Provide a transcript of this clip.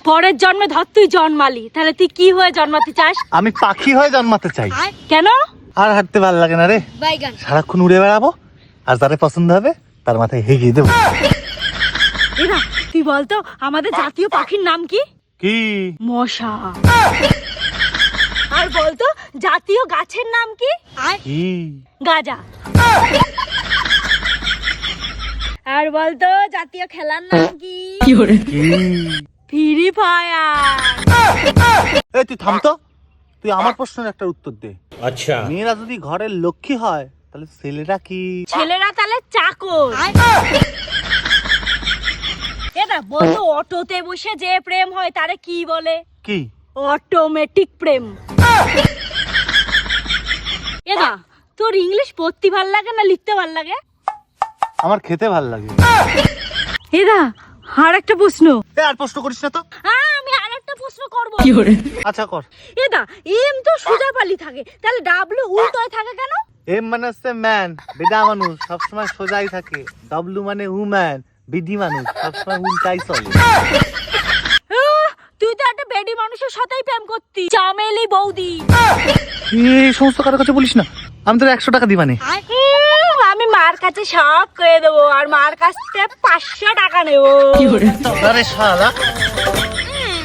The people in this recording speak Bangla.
পরের জন্মে ধর তুই জন্মালি, তাহলে তুই কি হয়ে জন্মাতে চাস? আমি পাখি হয়ে জন্মাতে চাই। কেন? আর হাঁটতে ভালো লাগে না রে, সারাক্ষণ উড়ে বেড়াবো, আর যারে পছন্দ হবে তার মাথায় হেগিয়ে দেবো। এরা তুই বলতো আমাদের জাতীয় পাখির নাম কি? কি? মশা। আর বলতো জাতীয় গাছের নাম কি? কি? গাজা। আর বলতো জাতীয় খেলার নাম কি? Free fire. এই তুই থাম তো, তুই আমার প্রশ্নের একটা উত্তর দে। আচ্ছা, মেয়েরা যদি ঘরের লক্ষ্মী হয় তাহলে ছেলেরা কি? ছেলেরা তাহলে চাকর। এটা বলতো অটোতে বসে যে প্রেম হয় তারে কি বলে? কি? অটোমেটিক প্রেম। এদা তোর ইংলিশ পড়তে ভাল লাগে না লিখতে ভাল লাগে? আমার খেতে ভাল লাগে। এদা আর একটা প্রশ্ন। আর প্রশ্ন করিস না তো। আমি আর একটা প্রশ্ন করব। আচ্ছা কর। এদা এম তো সোজা পালি থাকে, তাহলে ডাব্লিউ উল্টোয় থাকে কেন? এম মানে হচ্ছে ম্যান, বিডা মানুষ সবসময় সোজাই থাকে। ডব্লিউ মানে উম্যান, বিডি মানুষ সবসময় উল্টাই চলে। তুই তো একটা বেডি মানুষের সাথেই প্রেম করতি, চামেলি বৌদি। এই সমস্ত কারোর কাছে বলিস না, আমি তোর 100 টাকা দিবানে। আমি মার কাছে সব করে দেবো, আর মার কাছ থেকে 500 টাকা নেবো। আরে শালা